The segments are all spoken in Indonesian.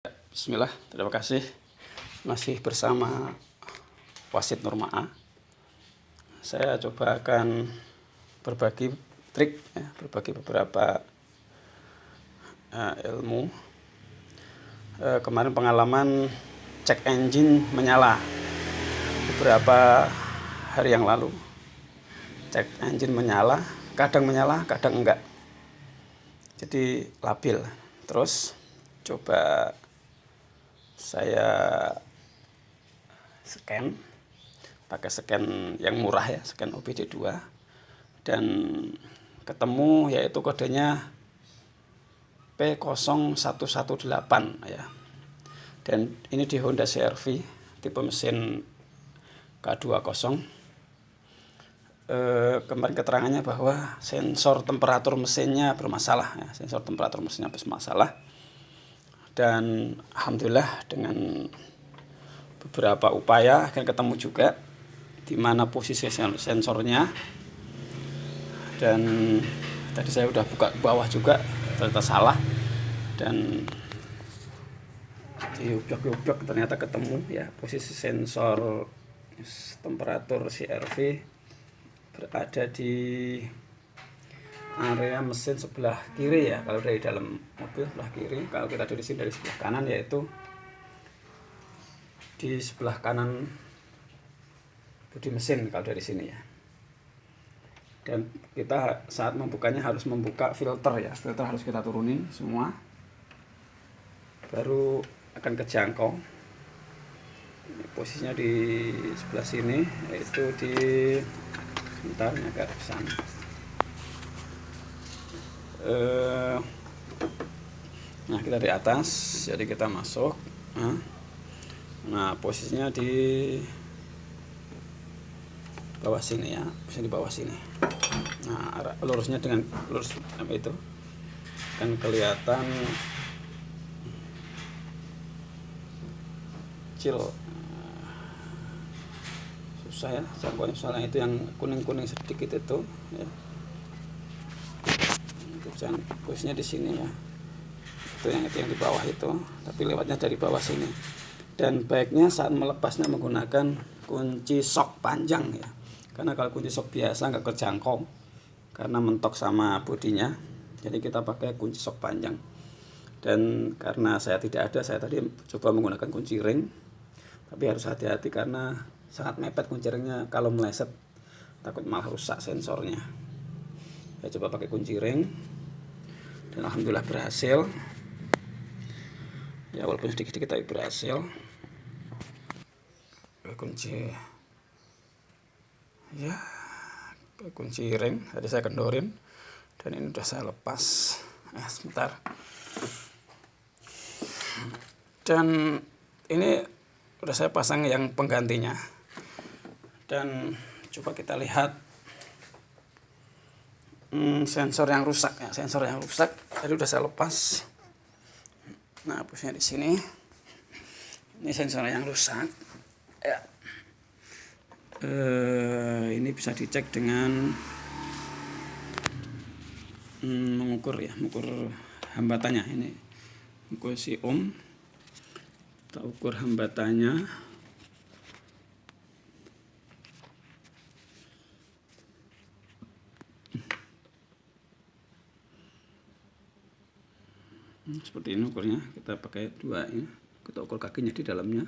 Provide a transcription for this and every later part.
Bismillah, terima kasih. Masih bersama Wasit Nurma'a. Saya coba akan berbagi trik, berbagi beberapa ilmu. Kemarin pengalaman cek engine menyala beberapa hari yang lalu. Cek engine menyala, kadang enggak. Jadi labil. Terus coba saya scan, pakai scan yang murah ya, scan OBD2, dan ketemu yaitu kodenya P0118 ya. Dan ini di Honda CR-V tipe mesin K20. Kemarin keterangannya bahwa sensor temperatur mesinnya bermasalah ya, dan alhamdulillah dengan beberapa upaya akhirnya ketemu juga di mana posisi sensornya. Dan tadi saya udah buka bawah juga, ternyata salah, dan diublek-ublek ternyata ketemu ya, posisi sensor temperatur CR-V berada di area mesin sebelah kiri ya, kalau dari dalam mobil sebelah kiri. Kalau kita dari sini dari sebelah kanan, yaitu di sebelah kanan bodi mesin kalau dari sini ya. Dan kita saat membukanya harus membuka filter ya, filter harus kita turunin semua, baru akan kejangkau. Ini posisinya di sebelah sini, yaitu di sebentar ini agak kesana. Nah, kita di atas, jadi kita masuk. Nah, posisinya di bawah sini ya, posisi di bawah sini. Nah, lurusnya dengan lurus itu kan kelihatan kecil, susah ya jangkauannya, soalnya itu yang kuning-kuning sedikit itu ya. Jangan posisinya di sini ya, itu yang di bawah itu, tapi lewatnya dari bawah sini. Dan baiknya saat melepasnya menggunakan kunci sok panjang ya, karena kalau kunci sok biasa nggak kejangkau karena mentok sama bodinya. Jadi kita pakai kunci sok panjang. Dan karena saya tidak ada, saya tadi coba menggunakan kunci ring, tapi harus hati-hati karena sangat mepet kunci ringnya. Kalau meleset takut malah rusak sensornya. Saya coba pakai kunci ring dan alhamdulillah berhasil ya, walaupun sedikit-sedikit tapi berhasil. Kunci ya, kunci ring tadi saya kendorin dan ini udah saya lepas. Sebentar. Dan ini udah saya pasang yang penggantinya. Dan coba kita lihat sensor yang rusak ya, tadi udah saya lepas. Nah, posisinya di sini. Ini sensor yang rusak ya. Ini bisa dicek dengan mengukur hambatannya. Ini ukur si ohm, kita ukur hambatannya. Seperti ini ukurnya, kita pakai dua ini, kita ukur kakinya di dalamnya.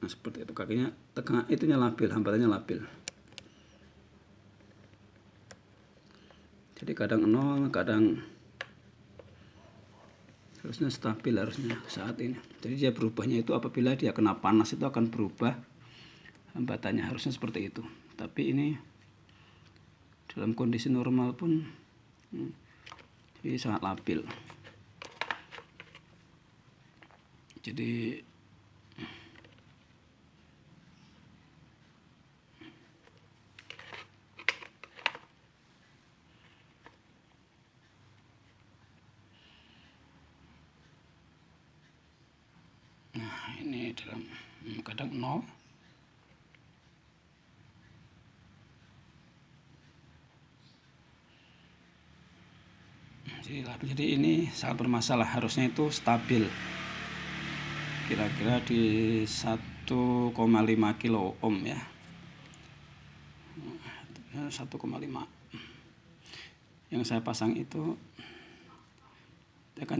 Nah, seperti itu, kakinya tengah itunya labil, hambatannya labil. Jadi kadang 0, kadang harusnya stabil harusnya saat ini. Jadi dia berubahnya itu apabila dia kena panas, itu akan berubah hambatannya, harusnya seperti itu. Tapi ini dalam kondisi normal pun ini sangat labil. Jadi ini dalam kadang 0, Jadi ini sangat bermasalah, harusnya itu stabil kira-kira di 1,5 kilo ohm ya, 1,5 yang saya pasang itu. Kita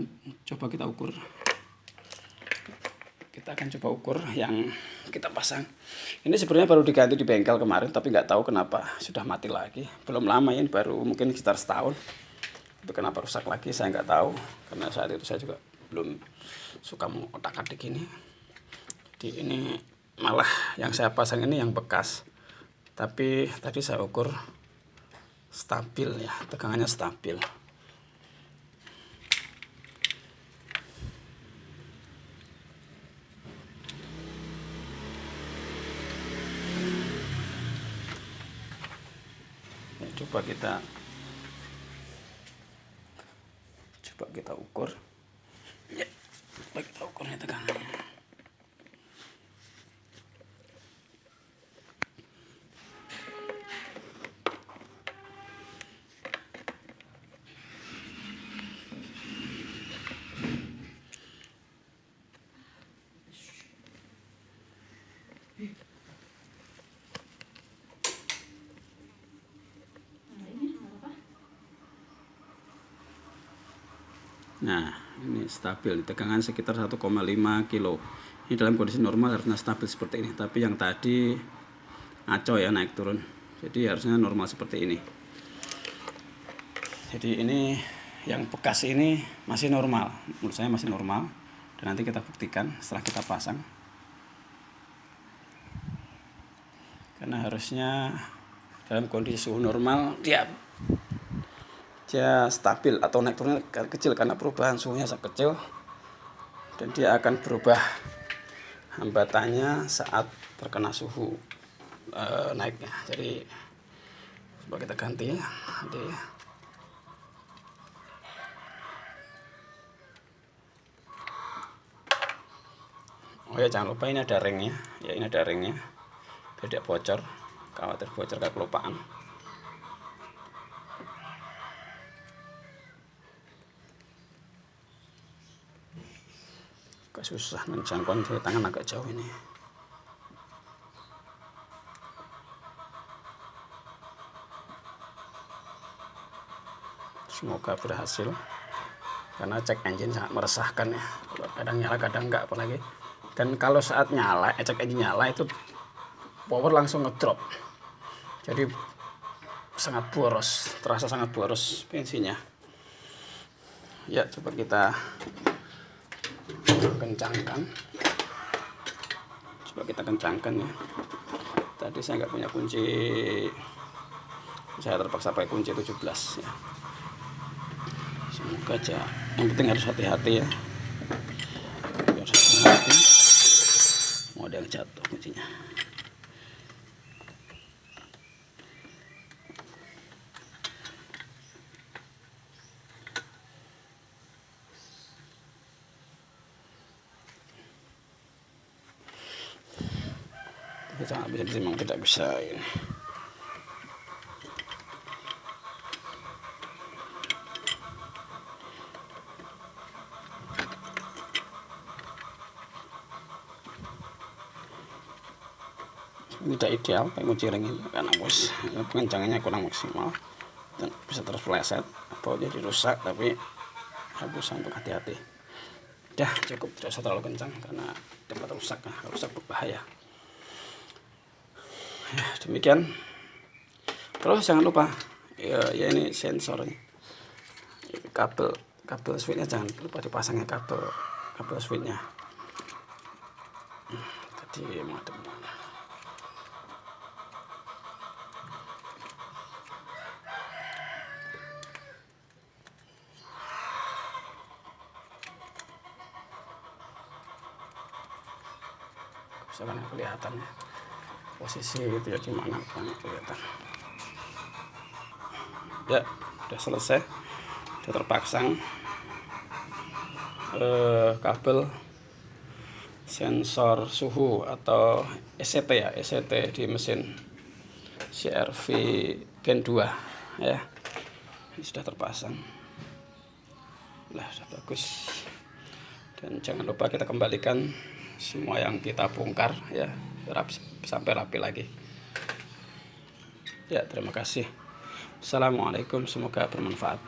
akan coba ukur yang kita pasang. Ini sebenarnya baru diganti di bengkel kemarin, tapi nggak tahu kenapa sudah mati lagi. Belum lama ya, ini baru mungkin sekitar setahun. Tapi kenapa rusak lagi saya nggak tahu, karena saat itu saya juga belum suka mengotak-atik ini. Jadi ini malah yang saya pasang ini yang bekas. Tapi tadi saya ukur stabil ya, tegangannya stabil. Coba kita ukur ya, coba kita ukurnya tegangannya. Nah, ini stabil, tegangan sekitar 1,5 kilo. Ini dalam kondisi normal harusnya stabil seperti ini, tapi yang tadi ngaco ya, naik turun. Jadi harusnya normal seperti ini. Jadi ini yang bekas ini masih normal, menurut saya masih normal. Dan nanti kita buktikan setelah kita pasang. Karena harusnya dalam kondisi suhu normal dia stabil atau naik turunnya kecil, karena perubahan suhunya sangat kecil, dan dia akan berubah hambatannya saat terkena suhu naiknya. Jadi coba kita ganti nanti. Oh ya, jangan lupa ini ada ringnya ya, ini ada ringnya biar tidak bocor, khawatir bocor kayak kelupaan. Agak susah menjangkau, dari tangan agak jauh ini. Semoga berhasil, karena cek engine sangat meresahkan ya, kadang nyala kadang enggak, apalagi. Dan kalau saat nyala, cek engine nyala itu power langsung ngedrop, jadi sangat boros, terasa sangat boros bensinnya ya. Coba kita kencangkan, ya. Tadi saya nggak punya kunci, saya terpaksa pakai kunci 17 ya. Semoga aja, yang penting harus hati-hati ya, harus hati-hati, mau ada yang jatuh kuncinya. Jadi memang tidak bisa ini. Tidak ideal kayak kunci ring ini, karena bos pengencangannya kurang maksimal dan bisa terus meleset atau jadi rusak. Tapi harus untuk hati-hati. Dah cukup, tidak usah terlalu kencang karena dapat rusak berbahaya. Ya, demikian. Terus jangan lupa ya ini sensornya, kabel switchnya jangan lupa dipasangnya, kabel switchnya. Tadi mau ada misalkan kelihatan ya posisi gitu ya, di mana kelihatan. Ya, udah selesai, udah terpasang kabel sensor suhu atau ECT ya, ECT di mesin CR-V Gen 2 ya. Ini sudah terpasang. Lah, sudah bagus. Dan jangan lupa kita kembalikan semua yang kita bongkar ya, sampai rapi lagi. Ya, terima kasih. Assalamualaikum, semoga bermanfaat.